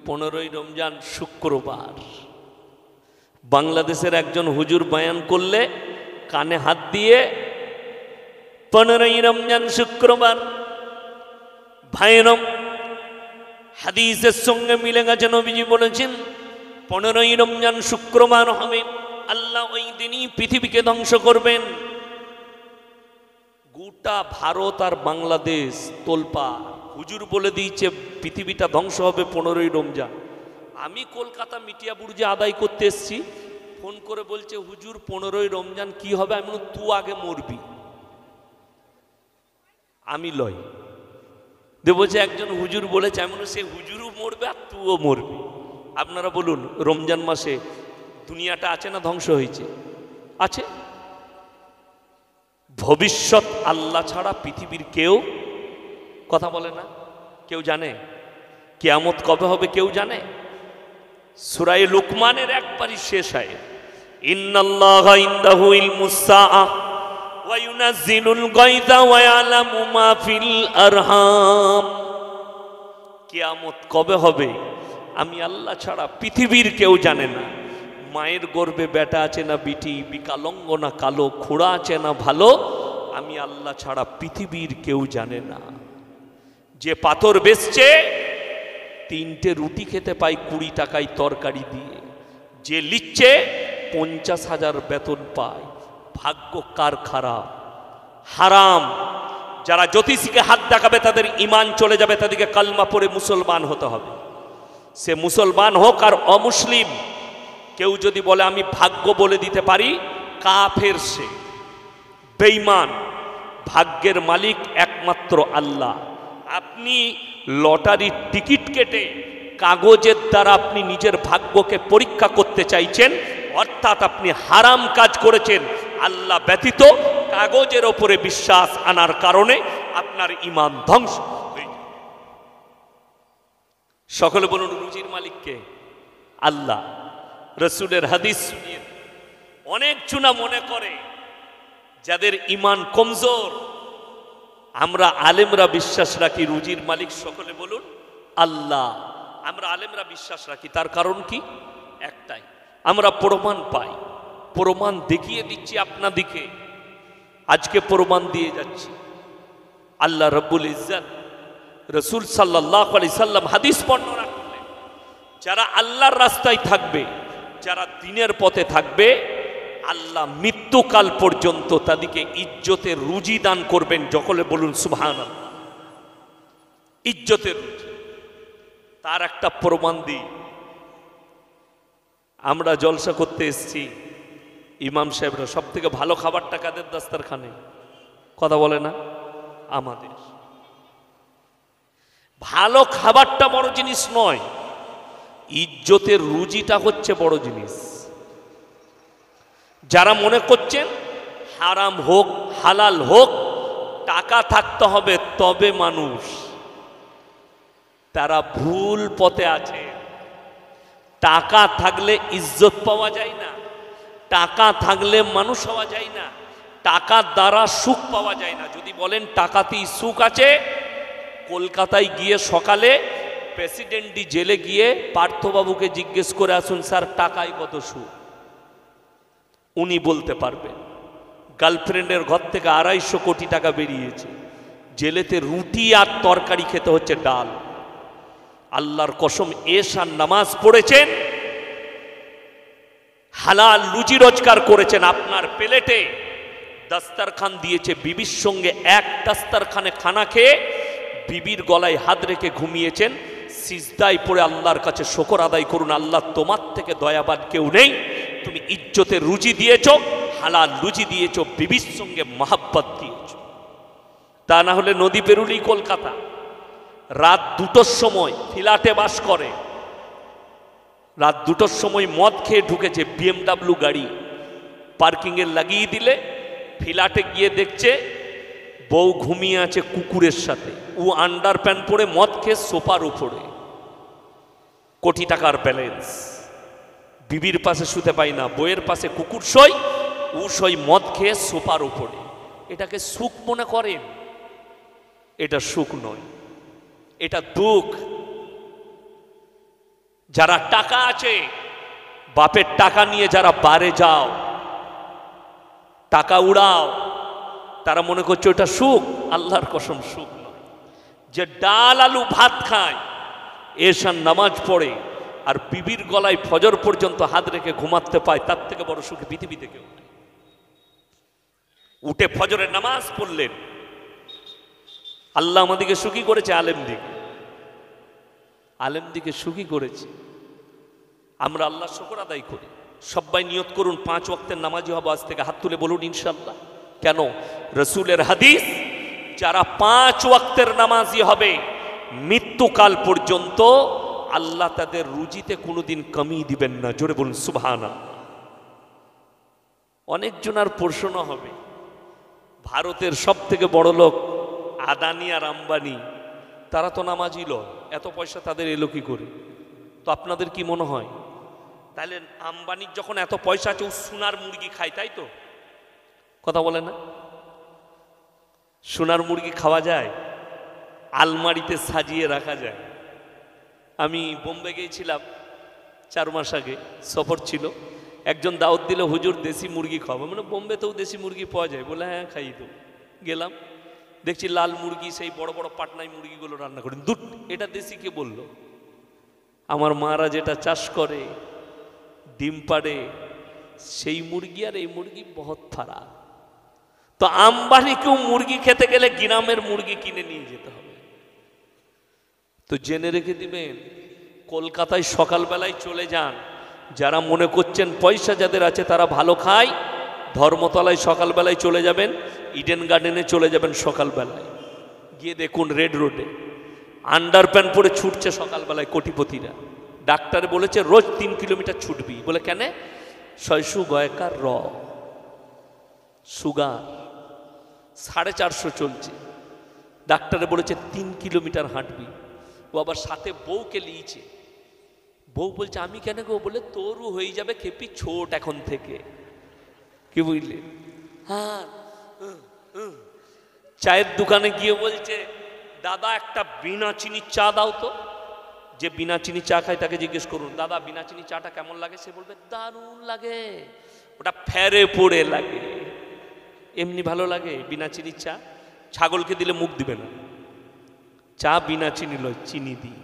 15ই রমজান শুক্রবার বাংলাদেশের একজন হুজুর বয়ান করলে কানে হাত দিয়ে 15ই রমজান শুক্রবার। ভাইরাম, হাদিসের সঙ্গে মিলে গেছে, নবীজি বলেছেন 15ই রমজান শুক্রবার হবে, আল্লাহ ওই দিনই পৃথিবীকে ধ্বংস করবেন। গোটা ভারত আর বাংলাদেশ তোলপা, হুজুর বলে দিয়েছে পৃথিবীটা ধ্বংস হবে 15ই রমজান। আমি কলকাতা মিটিয়া বুর্জে আদায় করতে এসছি, ফোন করে বলছে হুজুর 15ই রমজান কি হবে? আমি বললাম তুই আগে মরবি, আমি লয় দেব। যে একজন হুজুর বলেছে, এমন সে হুজুরও মরবে আর তুইও মরবি। আপনারা বলুন, রমজান মাসে দুনিয়াটা আছে না ধ্বংস হয়েছে? আছে। ভবিষ্যৎ আল্লাহ ছাড়া পৃথিবীর কেউ কথা বলে না। কেউ জানে কিয়ামত কবে হবে? কেউ জানে? সূরা লুকমানের একবারই শেষ আয়াত, ইন্নাল্লাহা ইনদাহু ইলমুস সাআহ ওয়া ইউনাজ্জিলুল গায়যা ওয়া ইয়ালামু মা ফিল আরহাম। কিয়ামত কবে হবে আমি আল্লাহ ছাড়া পৃথিবীর কেউ জানে না। মায়ের গর্ভে বেটা আছে না বিটি, বিকালঙ্গ না কালো, খোড়া আছে না ভালো, আমি আল্লাহ ছাড়া পৃথিবীর কেউ জানে না। যে পাথর বেচছে 3টে রুটি খেতে পাই 20 টাকায় তরকারি দিয়ে, যে লিখছে 50,000 বেতন পায়। ভাগ্য কার খারাপ? হারাম। যারা জ্যোতিষীকে হাত দেখাবে তাদের ঈমান চলে যাবে, তাদেরকে কালমা পড়ে মুসলমান হতে হবে। সে মুসলমান হোক আর অমুসলিম, কেউ যদি বলে আমি ভাগ্য বলে দিতে পারি, কাফের, সে বেঈমান। ভাগ্যের মালিক একমাত্র আল্লাহ। আপনি লটারির টিকিট কেটে কাগজের দ্বারা আপনি নিজের ভাগ্যকে পরীক্ষা করতে চাইছেন, অর্থাৎ আপনি হারাম কাজ করেছেন। আল্লাহ ব্যতীত কাগজের ওপরে বিশ্বাস আনার কারণে আপনার ঈমান ধ্বংস হয়ে যায়। সকলে বলুন, রুজির মালিককে? আল্লাহ। রসুলের হাদিস শুনিয়ে অনেক চুনা মনে করে যাদের ঈমান কমজোর। আমরা আলেমরা বিশ্বাস রাখি রুজির মালিক, সকলে বলুন আল্লাহ। আমরা আলেমরা বিশ্বাস রাখি, তার কারণ কি? একটাই, আমরা প্রমাণ পাই, প্রমাণ দেখিয়ে দিচ্ছি আপনাদিকে। আজকে প্রমাণ দিয়ে যাচ্ছি। আল্লাহ রব্বুল ইজ্জত, রসুল সাল্লাল্লাহু আলাইহি সাল্লাম হাদিস বর্ণনা করলেন, যারা আল্লাহর রাস্তায় থাকবে, যারা দ্বীনের পথে থাকবে, আল্লাহ মৃত্যুকাল পর্যন্ত তাদেরকে ইজ্জতের রুজি দান করবেন। সকলে বলুন সুবহানাল্লাহ। ইজ্জতের রুজি, তার একটা প্রমাণ দিই। আমরা জলসা করতে এসেছি, ইমাম সাহেবরা সব থেকে ভালো খাবারটা কাদের দাস্তারখানে? কথা বলে না? আমাদের। ভালো খাবারটা বড় জিনিস নয়, ইজ্জতের রুজিটা হচ্ছে বড় জিনিস। যারা মনে করছেন হারাম হোক হালাল হোক টাকা থাকতে হবে তবে মানুষ, তারা ভুল পথে আছে। টাকা থাকলে ইজ্জত পাওয়া যায় না, টাকা থাকলে মানুষ হওয়া যায় না, টাকার দ্বারা সুখ পাওয়া যায় না। যদি বলেন টাকাতেই সুখ আছে, কলকাতায় গিয়ে সকালে প্রেসিডেন্টি জেলে গিয়ে পার্থবাবুকে জিজ্ঞেস করে আসুন, স্যার টাকায় কত সুখ? উনি বলতে পারবেন। গার্লফ্রেন্ডের ঘর থেকে 250 কোটি টাকা বেরিয়েছে, জেলেতে রুটি আর তরকারি খেতে হচ্ছে, ডাল। আল্লাহর কসম, এশার নামাজ পড়েছেন, হালাল রুজি রোজগার করেছেন, আপনার প্লেটে দাস্তারখান দিয়েছে, বিবির সঙ্গে এক দাস্তারখানে খানা খেয়ে বিবির গলায় হাত রেখে ঘুমিয়েছেন। সিজদায় পড়ে আল্লাহর কাছে শুকর আদায় করুন, আল্লাহ তোমার থেকে দয়াবান কেউ নেই। তুমি ইজ্জতের রুজি দিয়েছ, হালাল রুজি দিয়েছ, বিবির সঙ্গে মহাব্বত দিয়েছ। তা না হলে নদী পেরুলি কলকাতা, রাত 2টোর সময় ফ্ল্যাটে বাস করে, রাত 2টোর সময় মদ খেয়ে ঢুকেছে, BMW গাড়ি পার্কিংয়ে লাগিয়ে দিলে, ফ্ল্যাটে গিয়ে দেখছে বউ ঘুমিয়ে আছে কুকুরের সাথে, ও আন্ডার প্যান্ট পরে মদ খেয়ে সোফার উপরে, কোটি টাকার ব্যালেন্স। বিবির পাশে শুতে পাই না, বইয়ের পাশে কুকুর শোয়, ও শোয় মদ খেয়ে সোফার উপরে। এটাকে সুখ মনে করেন? এটা সুখ নয়, এটা দুঃখ। যারা টাকা আছে, বাপের টাকা নিয়ে যারা বারে যাও, টাকা উড়াও, তারা মনে করছে ওটা সুখ। আল্লাহর কসম সুখ নয়। যে ডাল আলু ভাত খায়, এশার নামাজ পড়ে, আর বিবির গলায় ফজর পর্যন্ত হাত রেখে ঘুমাতে পায়, তার থেকে বড় সুখ পৃথিবীতে কেউ নেই। উঠে ফজরের নামাজ পড়লেন, আল্লাহ আমাদেরকে সুখী করেছে। আলেম দিকে সুখী করেছে। আমরা আল্লাহ শুকর আদায় করি। সবাই নিয়ত করুন 5 ওয়াক্তের নামাজি হবো আজ থেকে। হাত তুলে বলুন ইনশাআল্লাহ। কেন? রসুলের হাদিস, যারা 5 ওয়াক্তের নামাজি হবে মৃত্যুকাল পর্যন্ত আল্লাহ তাদের রুজিতে কোনোদিন কমি দিবেন না। জোরে বলুন সুবহানাল্লাহ। অনেকজনার প্রশ্ন হবে, ভারতের সব থেকে বড় লোক আদানি আর আম্বানি, তারা তো নামাজি লোক, এত পয়সা তাদের এলো কি করে? তো আপনাদের কি মনে হয়, তাহলে আম্বানির যখন এত পয়সা আছে ও সোনার মুরগি খায়, তাই তো? কথা বলে না? সোনার মুরগি খাওয়া যায়, আলমারিতে সাজিয়ে রাখা যায়। আমি বোম্বে গিয়েছিলাম 4 মাস আগে, সফর ছিল। একজন দাওয়াত দিল, হুজুর দেশি মুরগি খাবো। মানে বোম্বেতেও দেশি মুরগি পাওয়া যায়? বলে হ্যাঁ খাই। তো গেলাম, দেখছি লাল মুরগি, সেই বড় বড় পাটনাই মুরগিগুলো রান্না করেন। দুধ, এটা দেশি কে বলল? আমার মারা যেটা চাষ করে, ডিম পাড়ে, সেই মুরগি আর এই মুরগি বহুত ফারাক। তো আম্বানিকেও মুরগি খেতে গেলে গ্রামের মুরগি কিনে নিয়ে যেতে হবে। তো জেনে রেখে দিবেন, কলকাতায় সকালবেলায় চলে যান, যারা মনে করছেন পয়সা যাদের আছে তারা ভালো খায়, ধর্মতলায় সকালবেলায় চলে যাবেন, ইডেন গার্ডেনে চলে যাবেন সকালবেলায়, গিয়ে দেখুন রেড রোডে আন্ডার প্যান্ট পরে ছুটছে সকালবেলায় কোটিপতিরা। ডাক্তারে বলেছে রোজ 3 কিলোমিটার ছুটবি। বলে কেন? শৈশু গয়কার র সুগার 450 চলছে। ডাক্তারে বলেছে 3 কিলোমিটার হাঁটবি। ও আবার সাথে বউকে লিয়েছে। বউ বলছে আমি কেন গো? বলে তোরও হয়ে যাবে খেপি, ছোট এখন থেকে। কি বুঝলে? হ্যাঁ। চায়ের দোকানে গিয়ে বলছে দাদা একটা বিনা চিনির চা দাও তো। যে বিনা চিনি চা খায় তাকে জিজ্ঞেস করুন, দাদা বিনা চিনি চাটা কেমন লাগে? সে বলবে দারুণ লাগে, ওটা ফেরে পড়ে লাগে। এমনি ভালো লাগে বিনা চিনির চা? ছাগলকে দিলে মুখ দিবে না। চা বিনা চিনি লয়, চিনি দিই।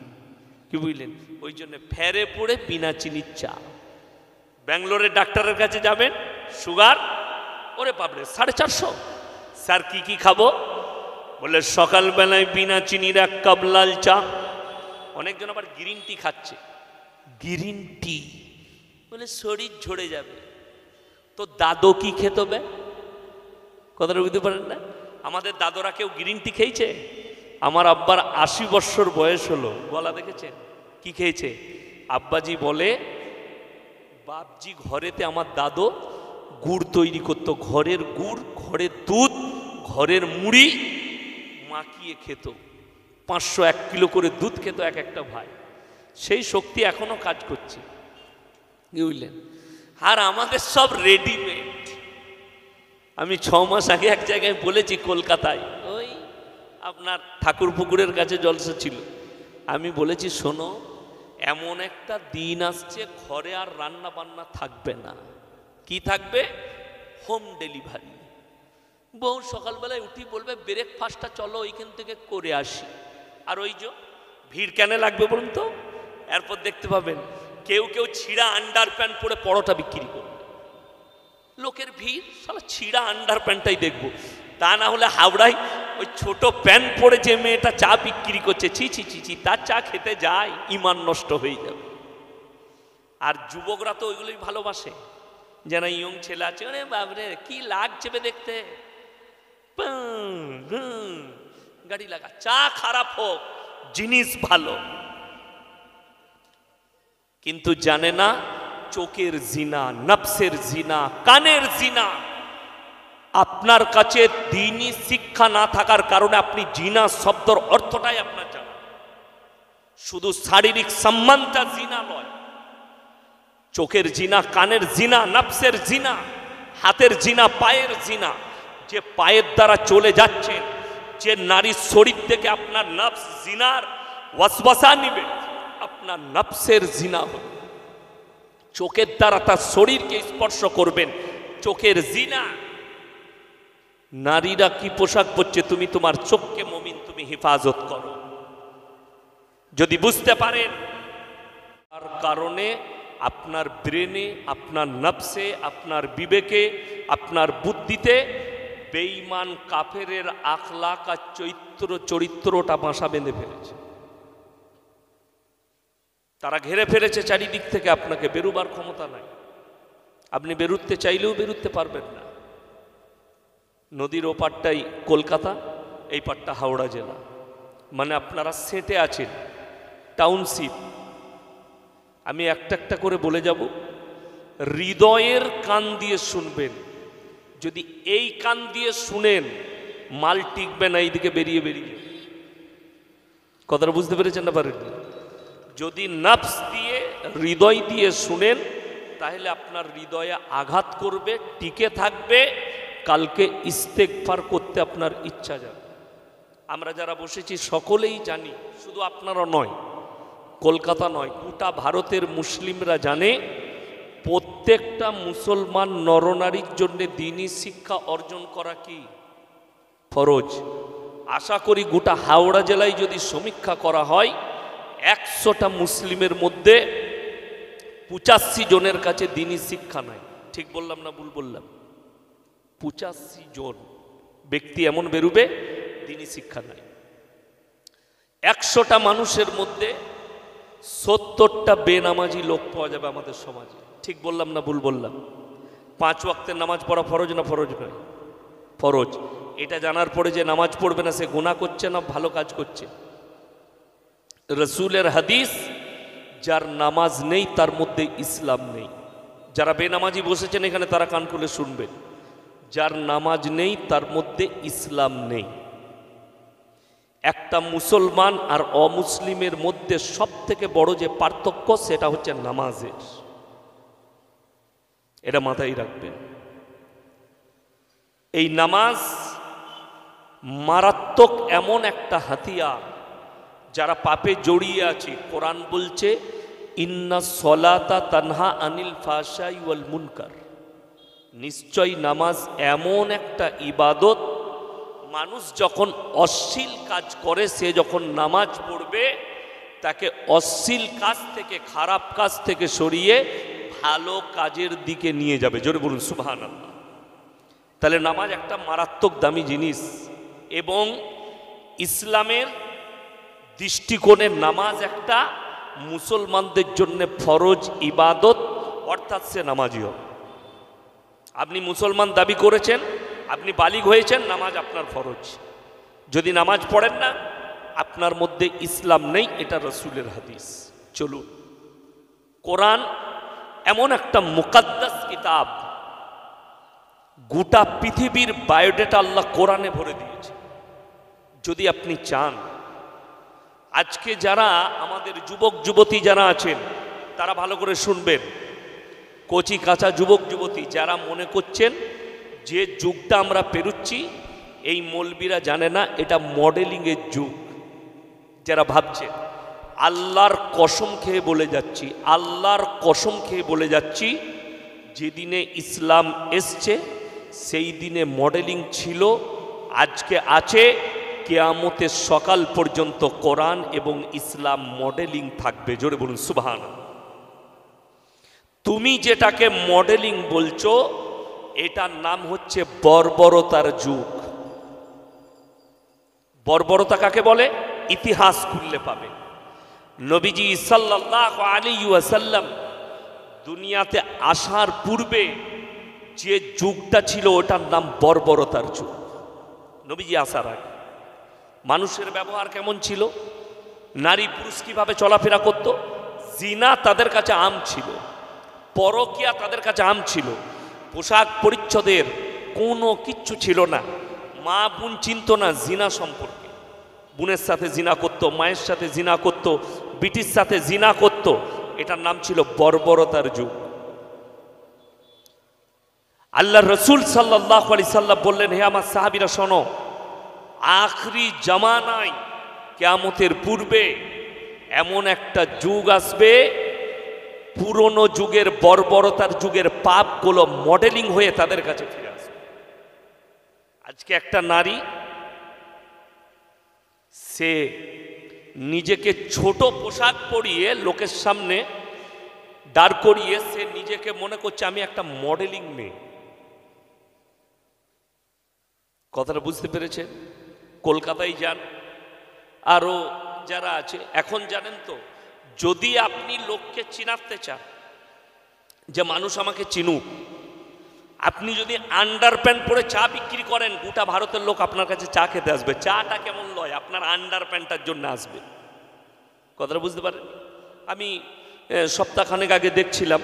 কি বুঝলেন? ওই জন্য ফেরে পড়ে বিনা চিনির চা। ব্যাঙ্গালোরের ডাক্তারের কাছে যাবেন, সুগার, ওরে বাপরে 450। স্যার কি কি খাবো? বলে সকালবেলায় বিনা চিনির 1 কাপ লাল চা। অনেকজন আবার গ্রিন টি খাচ্ছে। গ্রিন টি বলে শরীর ঝরে যাবে। তো দাদু কি খেতে হবে? কথাটা বুঝতে পারেন না? আমাদের দাদুরা কেউ গ্রিন টি খেয়েছে? আমার আব্বার 80 বছর বয়স হলো, গলা দেখেছেন কি খেয়েছে? আব্বাজি বলে বাপজি ঘরেতে আমার দাদু গুড় তৈরি করতো, ঘরের গুড়, ঘরের দুধ, ঘরের মুড়ি মাখিয়ে খেত। 501 কিলো করে দুধ খেত এক একটা ভাই। সেই শক্তি এখনো কাজ করছে। বুঝলেন? আর আমাদের সব রেডিমেড। আমি 6 মাস আগে এক জায়গায় বলেছি, কলকাতায় ওই আপনার ঠাকুর পুকুরের কাছে জলসা ছিল। আমি বলেছি শোনো, এমন একটা দিন আসছে ঘরে আর রান্না বান্না থাকবে না। কি থাকবে? Home delivery. বউ সকালবেলায় উঠি বলবে ব্রেকফাস্টটা চলো ওইখান থেকে করে আসি। আর ওই যে ভিড় কেন লাগবে বলুন তো? এরপর দেখতে পাবেন কেউ কেউ ছিঁড়া আন্ডার প্যান্ট পরে পরোটা বিক্রি করবে। লোকের ভিড়, সালা ছিঁড়া আন্ডার প্যান্টটাই দেখবো। তা না হলে হাওড়ায় ওই ছোট প্যান্ট পরে যে মেয়েটা চা বিক্রি করছে, ছি ছি ছি ছি, তার চা খেতে যায়, ইমান নষ্ট হয়ে যাবে। আর যুবকরা তো ওইগুলোই ভালোবাসে। যারা ইয়ং ছেলে আছে, আরে বাবরে কি লাগছে দেখতে, গাড়ি লাগা। চা খারাপ হোক, জিনিস ভালো, কিন্তু জানে না চোখের জিনা, নফসের জিনা, কানের জিনা। আপনার কাছে দ্বীনি শিক্ষা না থাকার কারণে আপনি জিনা শব্দের অর্থটাই আপনার জানা। শুধু শারীরিক সম্মানটা জিনা নয়, চোখের জিনা, কানের জিনা, নফসের জিনা, হাতের জিনা, পায়ের জিনা। যে পায়ের দ্বারা চলে যাচ্ছেন, যে নারীর শরীর থেকে আপনার নফস জিনার ওয়াসওয়াসা নিবে, আপনার নফসের জিনা হবে। চোখের দ্বারা তার শরীরকে স্পর্শ করবেন, চোখের জিনা। নারীরা কি পোশাক পরছে, তুমি তোমার চোখকে মুমিন তুমি হেফাজত করো। যদি বুঝতে পারেন তার কারণে আপনার ব্রেনে, আপনার নফসে, আপনার বিবেকে, আপনার বুদ্ধিতে বেঈমান কাফেরের আখলাক আর চরিত্রটা বাসা বেঁধে ফেলেছে। তারা ঘেরে ফেলেছে চারিদিক থেকে, আপনাকে বেরোবার ক্ষমতা নাই। আপনি বেরুতে চাইলেও বেরুতে পারবেন না। নদীর ওপারটাই কলকাতা, এই পারটা হাওড়া জেলা, মানে আপনারা সেটে আছেন, টাউনশিপ। আমি একটা একটা করে বলে যাব, হৃদয়ের কান দিয়ে শুনবেন। যদি এই কান দিয়ে শুনেন, মাল টিকবে না, এইদিকে বেরিয়ে বেরিয়ে। কথাটা বুঝতে পেরেছেন না পারেন? যদি নফস দিয়ে, হৃদয় দিয়ে শুনেন, তাহলে আপনার হৃদয়ে আঘাত করবে, টিকে থাকবে, কালকে ইস্তেগফার করতে আপনার ইচ্ছা যাবে। আমরা যারা বসেছি সকলেই জানি, শুধু আপনারা নয়, কলকাতা নয়, গোটা ভারতের মুসলিমরা জানে প্রত্যেকটা মুসলমান নরনারীর জন্য দ্বীনি শিক্ষা অর্জন করা কি ফরজ। আশা করি গোটা হাওড়া জেলায় যদি সমীক্ষা করা হয়, 100টা মুসলিমের মধ্যে 85 জনের কাছে দ্বীনি শিক্ষা নাই। ঠিক বললাম না ভুল বললাম? 85 জন ব্যক্তি এমন বেরুবে দ্বীনি শিক্ষা নাই। 100টা মানুষের মধ্যে 70টা বেনামাজি লোক পাওয়া যাবে আমাদের সমাজে। ঠিক বললাম না ভুল বললাম? 5 ওয়াক্তের নামাজ পড়া ফরজ না ফরজ নয়? ফরজ। এটা জানার পরে যে নামাজ পড়বে না, সে গুনাহ করছে না ভালো কাজ করছে? রসুলের হাদিস, যার নামাজ নেই তার মধ্যে ইসলাম নেই। যারা বেনামাজি বসেছেন এখানে, তারা কান খুলে শুনবেন, যার নামাজ নেই তার মধ্যে ইসলাম নেই। একটা মুসলমান আর অমুসলিমের মধ্যে সব থেকে বড় যে পার্থক্য, সেটা হচ্ছে নামাজের। এটা মাথায় রাখবেন। এই নামাজ মারাত্মক এমন একটা হাতিয়ার, যারা পাপে জড়িয়ে আছে। কোরআন বলছে, ইন্না সলাতা তানহা আনিল ফাহশাই ওয়াল মুনকার। নিশ্চয় নামাজ এমন একটা ইবাদত, মানুষ যখন অশ্লীল কাজ করে, সে যখন নামাজ পড়বে, তাকে অশ্লীল কাজ থেকে, খারাপ কাজ থেকে সরিয়ে ভালো কাজের দিকে নিয়ে যাবে। জোরে বলুন সুবহানাল্লাহ। তাহলে নামাজ একটা মারাত্মক দামি জিনিস, এবং ইসলামের দৃষ্টিকোণে নামাজ একটা মুসলমানদের জন্য ফরজ ইবাদত, অর্থাৎ সে নামাজি হবে। আপনি মুসলমান দাবি করেছেন, আপনি বালিগ হয়েছেন, নামাজ আপনার ফরজ। যদি নামাজ পড়েন না, আপনার মধ্যে ইসলাম নেই। এটা রসুলের হাদিস। চলুন, কোরআন এমন একটা মুকাদ্দাস কিতাব, গোটা পৃথিবীর বায়োডেটা আল্লাহ কোরআনে ভরে দিয়েছে। যদি আপনি চান, আজকে যারা আমাদের যুবক যুবতী যারা আছেন, তারা ভালো করে শুনবেন। কচি কাঁচা যুবক যুবতী যারা মনে করছেন যে যুগটা আমরা পেরুচ্ছি, এই মৌলবীরা জানে না এটা মডেলিংয়ের যুগ, যারা ভাবছেন, আল্লাহর কসম খেয়ে বলে যাচ্ছি, আল্লাহর কসম খেয়ে বলে যাচ্ছি, যেদিনে ইসলাম এসছে সেই দিনে মডেলিং ছিল, আজকে আছে, কিয়ামতের সকাল পর্যন্ত কোরআন এবং ইসলাম মডেলিং থাকবে। জোরে বলুন সুবহানাল্লাহ। তুমি যেটাকে মডেলিং বলছো, এটার নাম হচ্ছে বর্বরতার যুগ। বর্বরতা কাকে বলে? ইতিহাস খুললে পাবে। নবীজি সাল্লাল্লাহু আলাইহি ওয়াসাল্লাম দুনিয়াতে আসার পূর্বে যে যুগটা ছিল, ওটার নাম বর্বরতার যুগ। নবীজি আসার আগে মানুষের ব্যবহার কেমন ছিল, নারী পুরুষ কিভাবে চলাফেরা করত, জিনা তাদের কাছে আম ছিল, পরকিয়া তাদের কাছে আম ছিল, পোশাক পরিচ্ছদের কোনো কিচ্ছু ছিল না। মা বোন চিনত না জিনা সম্পর্কে। বোনের সাথে জিনা করত, মায়ের সাথে জিনা করত, বিটির সাথে জিনা করত। এটার নাম ছিল বর্বরতার যুগ। আল্লাহ রসুল সাল্লাল্লাহু আলাইহি সাল্লাম বললেন, হে আমার সাহাবীরা শোনো, আখরি জামানায় কিয়ামতের পূর্বে এমন একটা যুগ আসবে, পুরনো যুগের বর্বরতার যুগের পাপগুলো মডেলিং হয়ে তাদের কাছে ফিরে আসবে। আজকে একটা নারী, সে নিজেকে ছোট পোশাক পরিয়ে লোকের সামনে দাঁড় করিয়ে সে নিজেকে মনে করছে আমি একটা মডেলিং মেয়ে। কথাটা বুঝতে পেরেছে? কলকাতায় যান, আরো যারা আছে, এখন জানেন তো, যদি আপনি লোককে চিনাতে চান যে মানুষ আমাকে চিনুক, আপনি যদি আন্ডার প্যান্ট পরে চা বিক্রি করেন, গোটা ভারতের লোক আপনার কাছে চা খেতে আসবে। চাটা কেমন লয়, আপনার আন্ডার প্যান্টটার জন্য আসবে। কথাটা বুঝতে পারেন? আমি সপ্তাহখানেক আগে দেখছিলাম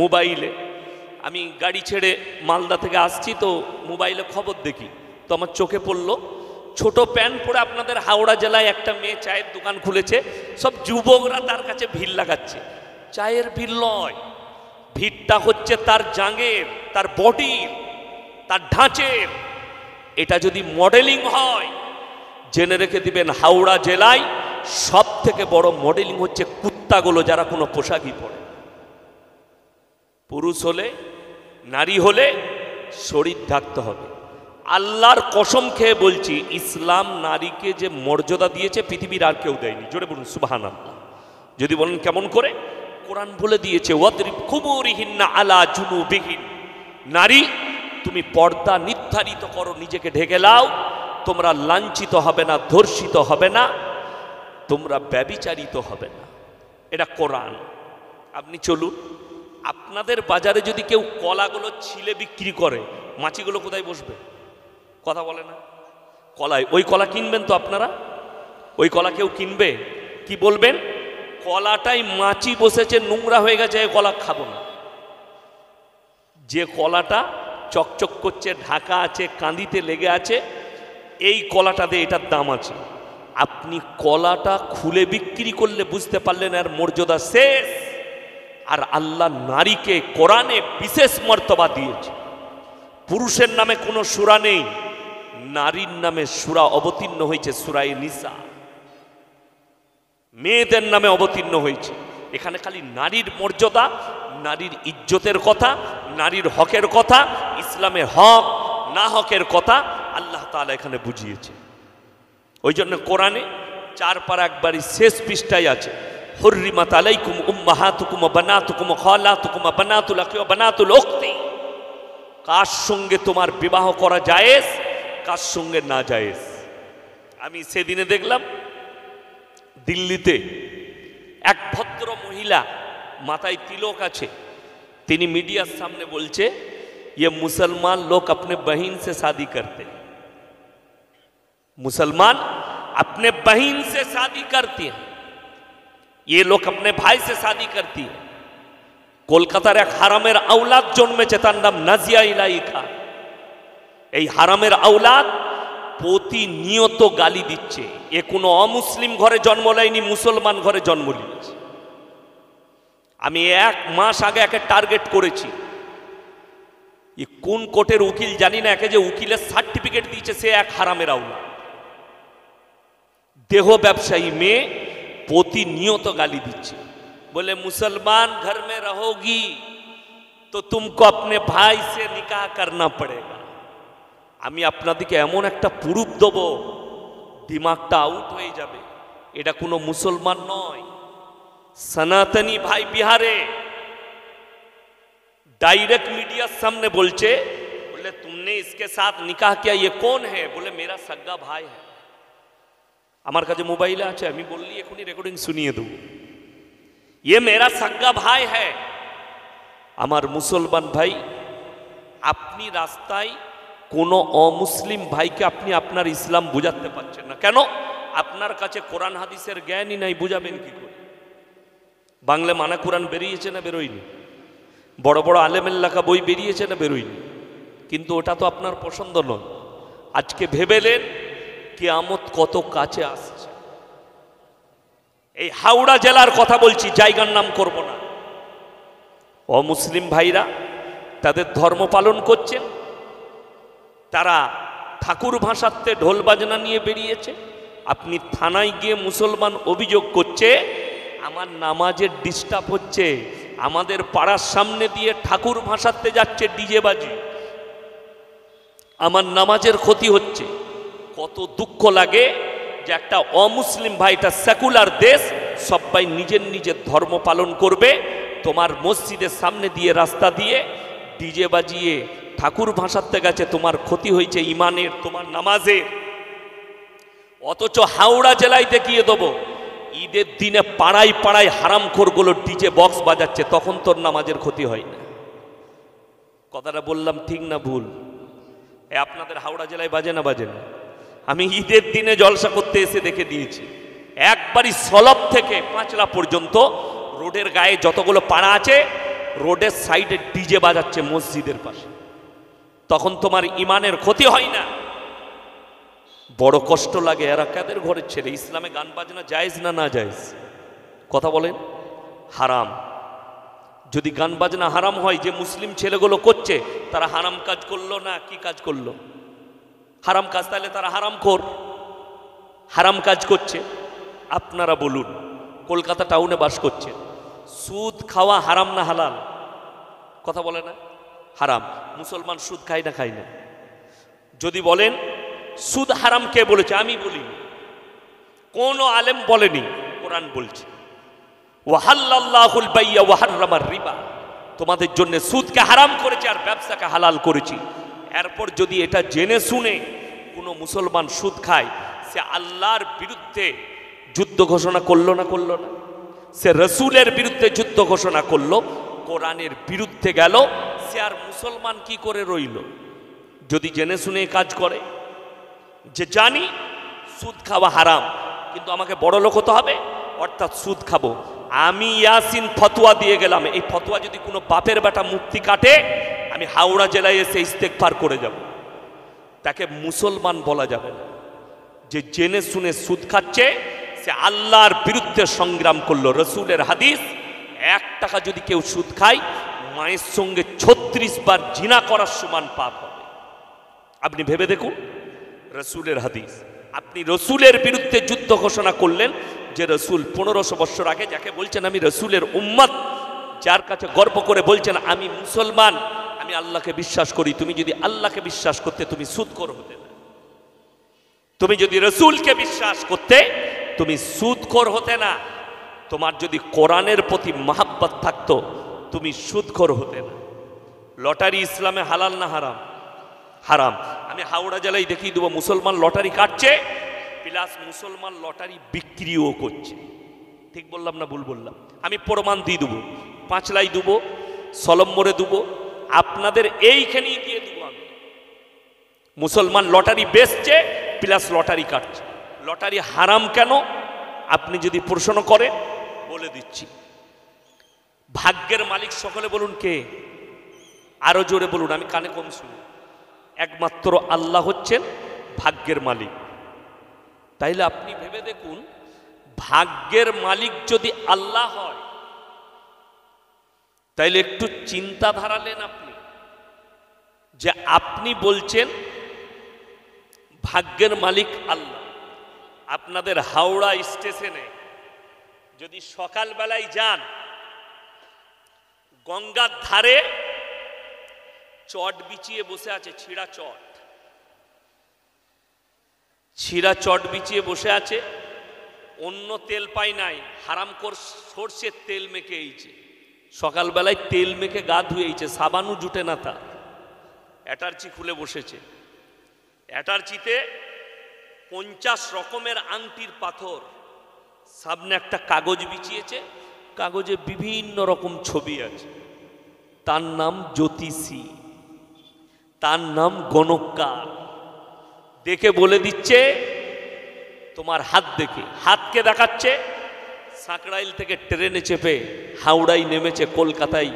মোবাইলে, আমি গাড়ি ছেড়ে মালদা থেকে আসছি তো মোবাইলে খবর দেখি, তো আমার চোখে পড়লো ছোট প্যান্ট পরে আপনাদের হাওড়া জেলায় একটা মেয়ে চায়ের দোকান খুলেছে, সব যুবকরা তার কাছে ভিড় লাগাচ্ছে। চায়ের ভিড় নয়, ভিড়টা হচ্ছে তার জাঙ্গের, তার বডির, তার ঢাঁচের। এটা যদি মডেলিং হয়, জেনে রেখে দিবেন হাওড়া জেলায় সব থেকে বড় মডেলিং হচ্ছে কুত্তাগুলো, যারা কোনো পোশাকই পরে। পুরুষ হলে, নারী হলে শরীর ঢাকতে হবে। আল্লাহর কসম খেয়ে বলছি, ইসলাম নারীকে যে মর্যাদা দিয়েছে পৃথিবীর আর কেউ দেয়নি। জোরে বলুন সুবহানাল্লাহ। যদি বলেন কেমন করে, কোরআন বলে দিয়েছে ওয়াদরিব খুমুরিহিন্না আলা জুনুবিহিন, নারী তুমি পর্দা নির্ধারিত করো, নিজেকে ঢেকে লাও, তোমরা লাঞ্ছিত হবে না, ধর্ষিত হবে না, তোমরা ব্যভিচারিত হবে না। এটা কোরআন। আপনি চলুন, আপনাদের বাজারে যদি কেউ কলাগুলো ছিলে বিক্রি করে, মাছিগুলো কোথায় বসবে? কথা বলে না? কলায়। ওই কলা কিনবেন তো আপনারা? ওই কলা কেউ কিনবে? কি বলবেন? কলাটাই মাছি বসেছে, নোংরা হয়ে গেছে, এই কলা খাবো না। যে কলাটা চকচক করছে, ঢাকা আছে, কাঁদিতে লেগে আছে, এই কলাটাতে এটার দাম আছে। আপনি কলাটা খুলে বিক্রি করলে বুঝতে পারলেন এর মর্যাদা শেষ। আর আল্লাহ নারীকে কোরআনে বিশেষ মর্তবা দিয়েছে। পুরুষের নামে কোনো সূরা নেই, নারীর নামে সূরা অবতীর্ণ হয়েছে, সূরায়ে নিসা। মেয়েদের নামে অবতীর্ণ হয়েছে। এখানে খালি নারীর মর্যাদা, নারীর ইজ্জতের কথা, নারীর হকের কথা, ইসলামের হক না হকের কথা আল্লাহ তাআলা এখানে বুঝিয়েছে। ওই জন্য কোরআনে 4 পারা একবারই শেষ পৃষ্ঠায় আছে, হুররিমাত আলাইকুম উম্মাহাতুকুম ওয়া বানাতুকুম ওয়া খালাতুকুম ওয়া বানাতুল আখি ওয়া বানাতুল উখতি। কার সঙ্গে তোমার বিবাহ করা জায়েজ, কার সঙ্গে না জায়েজ। আমি সেদিনে দেখলাম দিল্লিতে এক ভদ্র মহিলা, মাথায় তিলক আছে, তিনি মিডিয়ার সামনে বলছে ये मुसलमान लोग अपने बहन से शादी करते हैं, मुसलमान अपने बहन से शादी करती हैं, ये लोग अपने भाई से शादी करती है। কলকাতার এক হারামের আওলাদ জন্মেছে, তার নাম নাজিয়া ইলাহি খান। এই হারামের আওলাদ প্রতিনিয়ত গালি দিচ্ছে। এ কোনো অমুসলিম ঘরে জন্ম নেয়নি, মুসলমান ঘরে জন্ম নিয়েছে। আমি 1 মাস আগে একে টার্গেট করেছি, কোন কোর্টের উকিল জানি না, একে যে উকিলের সার্টিফিকেট দিয়েছে সে এক হারামের আওলাদ। দেহ ব্যবসায়ী মেয়ে প্রতিনিয়ত গালি দিচ্ছে, बोले मुसलमान घर में रहोगी तो तुमको अपने भाई से निकाह करना पड़ेगा। আমি আপনাদেরকে এমন একটা প্রুফ দেব, দিমাগটা আউট হয়ে যাবে। এটা কোনো মুসলমান নয়, সনাতনী ভাই বিহারে डायरेक्ट मीडिया सामने बोलचे, बोले तुमने इसके साथ निकाह किया, ये कौन है? बोले मेरा सगा भाई है। আমার কাছে মোবাইলে আছে, আমি বললি এখনই রেকর্ডিং শুনিয়ে দেব। ये मेरा सगा भाई है। আমার মুসলমান ভাই, আপনি রাস্তায় কোনো অমুসলিম ভাইকে আপনি আপনার ইসলাম বুঝাতে পারছেন না কেন? আপনার কাছে কোরআন হাদিসের জ্ঞানই নাই, বুঝাবেন কি করে? বাংলা মানা কোরআন বেরিয়েছে না বেরোয়নি? বড় বড় আলেমের লেখা বই বেরিয়েছে না বেরোয়নি? কিন্তু ওটা তো আপনার পছন্দ নয়। আজকে ভেবেলেন কিয়ামত কত কাছে আসছে। এই হাওড়া জেলার কথা বলছি, জায়গার নাম করব না। অমুসলিম ভাইরা তাদের ধর্ম পালন করছেন, তারা ঠাকুর ভাসাতে ঢোল বাজনা নিয়ে বেরিয়েছে, আপনি থানায় গিয়ে মুসলমান অভিযোগ করছে আমার নামাজের ডিস্টার্ব হচ্ছে, আমাদের পাড়ার সামনে দিয়ে ঠাকুর ভাসাতে যাচ্ছে ডিজে বাজি, আমার নামাজের ক্ষতি হচ্ছে। কত দুঃখ লাগে যে একটা অমুসলিম ভাই, এটা সেকুলার দেশ, সবাই নিজের নিজের ধর্ম পালন করবে, তোমার মসজিদের সামনে দিয়ে রাস্তা দিয়ে ডিজে বাজিয়ে ঠাকুর ভাসাতে গেছে, তোমার ক্ষতি হয়েছে ইমানের, তোমার নামাজের। অথচ হাওড়া জেলায় দেখিয়ে দেবো ঈদের দিনে পাড়ায় পাড়ায় হারামখোরগুলো ডিজে বক্স বাজাচ্ছে, তখন তোর নামাজের ক্ষতি হয় না। কথাটা বললাম ঠিক না ভুল? আপনাদের হাওড়া জেলায় বাজে না বাজে না? আমি ঈদের দিনে জলসা করতে এসে দেখে দিয়েছি, একবারই সলব থেকে পাঁচলা পর্যন্ত রোডের গায়ে যতগুলো পাড়া আছে রোডের সাইডে ডিজে বাজাচ্ছে মসজিদের পাশে, তখন তোমার ইমানের ক্ষতি হয় না? বড় কষ্ট লাগে, এরা কাদের ঘরের ছেলে? ইসলামে গান বাজনা জায়েজ না না জায়েজ? কথা বলেন। হারাম। যদি গান বাজনা হারাম হয়, যে মুসলিম ছেলেগুলো করছে তারা হারাম কাজ করলো না কি কাজ করলো? হারাম কাজ, তাহলে তারা হারামখোর, হারাম কাজ করছে। আপনারা বলুন, কলকাতা টাউনে বাস করছে, সুদ খাওয়া হারাম না হালাল? কথা বলে না? হারাম। মুসলমান সুদ খায় না খায় না? যদি বলেন সুদ হারাম কে বলেছে? আমি বলিনি, কোন আলেম বলেনি, কোরআন বলছে ওয়াহাল্লাল্লাহুল বাইয়া ওয়া হাররামার রিবা, তোমাদের জন্য সুদকে হারাম করেছে আর ব্যবসাকে হালাল করেছি। এরপর যদি এটা জেনে শুনে কোনো মুসলমান সুদ খায়, সে আল্লাহর বিরুদ্ধে যুদ্ধ ঘোষণা করলো না করলো না? সে রসুলের বিরুদ্ধে যুদ্ধ ঘোষণা করলো, কোরআনের বিরুদ্ধে গেল, সে আর মুসলমান কি করে রইল? যদি জেনে শুনে কাজ করে, যে জানি সুদ খাওয়া হারাম কিন্তু আমাকে বড় লোক হতে হবে, অর্থাৎ সুদ খাবো, আমি ইয়াসিন ফতোয়া দিয়ে গেলাম, এই ফতোয়া যদি কোনো বাপের বেটা মুক্তি কাটে, আমি হাওড়া জেলায় এসে ইস্তেগফার করে যাব, তাকে মুসলমান বলা যাবে না। যে জেনে শুনে সুদ খাচ্ছে সে আল্লাহর বিরুদ্ধে সংগ্রাম করলো। রসুলের হাদিস, 1 টাকা যদি কেউ সুদ খায়, মায়ের সঙ্গে 36 বার জিনা করার সমান পাপ হবে। আপনি ভেবে দেখুন, রসুলের হাদিস। আপনি রসুলের বিরুদ্ধে যুদ্ধ ঘোষণা করলেন, যে রসুল 1500 বছর আগে, যাকে বলছেন আমি রসুলের উম্মত, যার কাছে গর্ব করে বলছেন আমি মুসলমান, আমি আল্লাহকে বিশ্বাস করি। তুমি যদি আল্লাহকে বিশ্বাস করতে, তুমি সুদখোর হতে না। তুমি যদি রসুলকে বিশ্বাস করতে, তুমি সুদখোর হতে না। তোমার যদি কোরআনের প্রতি মহাব্বত থাকতো, তুমি সুদখোর হতে না। লটারি ইসলামে হালাল না হারাম? হারাম। আমি হাওড়া জেলায় দেখিয়ে দেবো, মুসলমান লটারি কাটছে, প্লাস মুসলমান লটারি বিক্রিও করছে। ঠিক বললাম না ভুল বললাম? আমি প্রমাণ দিয়ে দেবো, পাঁচলাই দেবো, সলম্বরে দেবো, আপনাদের এইখানেই দিয়ে দেবো। আমি মুসলমান লটারি বেচছে প্লাস লটারি কাটছে। লটারি হারাম কেন আপনি যদি প্রশ্ন করেন, বলে দিচ্ছি। ভাগ্যের মালিক সকলে বলুন কে? আরো জোরে বলুন, আমি কানে কম শুনি। একমাত্র আল্লাহ হচ্ছেন ভাগ্যের মালিক। তাইলে আপনি ভেবে দেখুন, ভাগ্যের মালিক যদি আল্লাহ হয়, তাইলে একটু চিন্তা ধারালেন আপনি, যে আপনি বলছেন ভাগ্যের মালিক আল্লাহ। আপনাদের হাওড়া স্টেশনে যদি সকালবেলায় যান, গঙ্গার ধারে চট বিছিয়ে বসে আছে, ছিঁড়া চট, ছিঁড়া চট বিছিয়ে বসে আছে, অন্য তেল পাই নাই, হারামখোর সরষের তেল মেখে এইছে, সকালবেলায় তেল মেখে গা ধুয়েছে, সাবানও জুটে না তার, অ্যাটার্চি খুলে বসেছে। অ্যাটার্চিতে 50 রকমের আংটির পাথর, সামনে একটা কাগজ বিছিয়েছে, কাগজে বিভিন্ন রকম ছবি আছে। তার নাম জ্যোতিষী, তার নাম গণককার। দেখে বলে দিচ্ছে তোমার হাত দেখে, হাতকে দেখাচ্ছে। সাঁকড়াইল থেকে ট্রেনে চেপে হাওড়ায় নেমেছে, কলকাতায়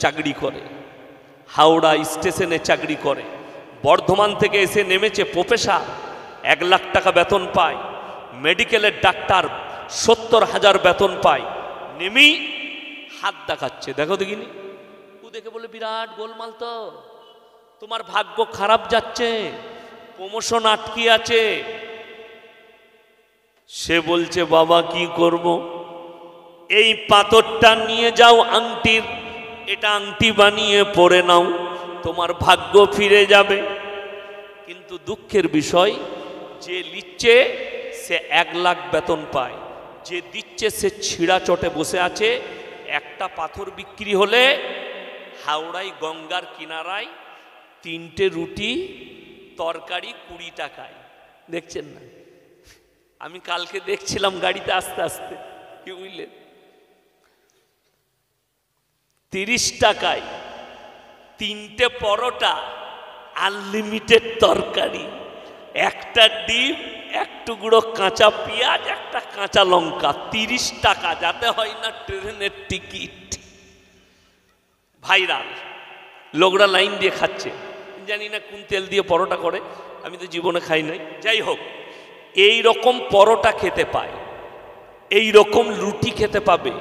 চাকরি করে, হাওড়া স্টেশনে চাকরি করে। বর্ধমান থেকে এসে নেমেছে প্রফেসর, 1 লাখ টাকা বেতন পায়। মেডিকেলের ডাক্তার 70,000 বেতন পায়। নেমেই হাত দেখাচ্ছে, দেখো দেখিনি। ও দেখে বলে বিরাট গোলমাল তো, তোমার ভাগ্য খারাপ যাচ্ছে, প্রমোশন আটকে আছে। সে বলছে বাবা কি করব? এই পাথরটা নিয়ে যাও আংটির, এটা আংটি বানিয়ে পরে নাও, তোমার ভাগ্য ফিরে যাবে। কিন্তু দুঃখের বিষয়, যে নিচ্ছে সে 1 লাখ বেতন পায়, যে দিচ্ছে সে ছিঁড়া চটে বসে আছে। একটা পাথর বিক্রি হলে হাওড়ায় গঙ্গার কিনারায় 3টে রুটি তরকারি 20 টাকায়। দেখছেন না? আমি কালকে দেখছিলাম গাড়িতে আসতে আসতে, কি বুঝলেন, 30 টাকায় 3টে পরোটা, আনলিমিটেড তরকারি, একটা ডিম, 1 টুকরো কাঁচা পেঁয়াজ, একটা কাঁচা লঙ্কা, 30 টাকা, যাতে হয় না ট্রেনের টিকিট। ভাইরাল, লোকরা লাইন দিয়ে খাচ্ছে। জানি না কোন তেল দিয়ে পরোটা করে, আমি তো জীবনে খাই নাই। যাই হোক, এই রকম পরোটা খেতে পায়, এই রকম রুটি খেতে পাবে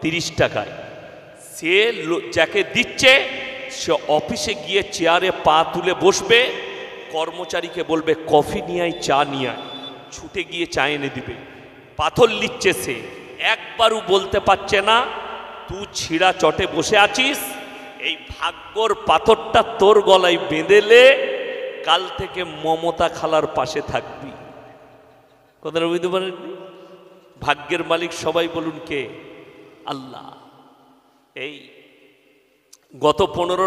30 টাকায়। সে যাকে দিচ্ছে সে অফিসে গিয়ে চেয়ারে পা তুলে বসবে, কর্মচারীকে বলবে কফি নিয়ে আয়, চা নিয়ে আয়, ছুটে গিয়ে চা এনে দিবে। পাথর নিচ্ছে সে, একবারও বলতে পারছে না তুই ছিঁড়া চটে বসে আছিস, এই ভাগ্যর পাথরটা তোর গলায় বেঁধেলে কাল থেকে মমতা খালার পাশে থাকবি। কথাটা বুঝতে পারেননি? ভাগ্যের মালিক সবাই বলুন কে? আল্লাহ। এই গত 15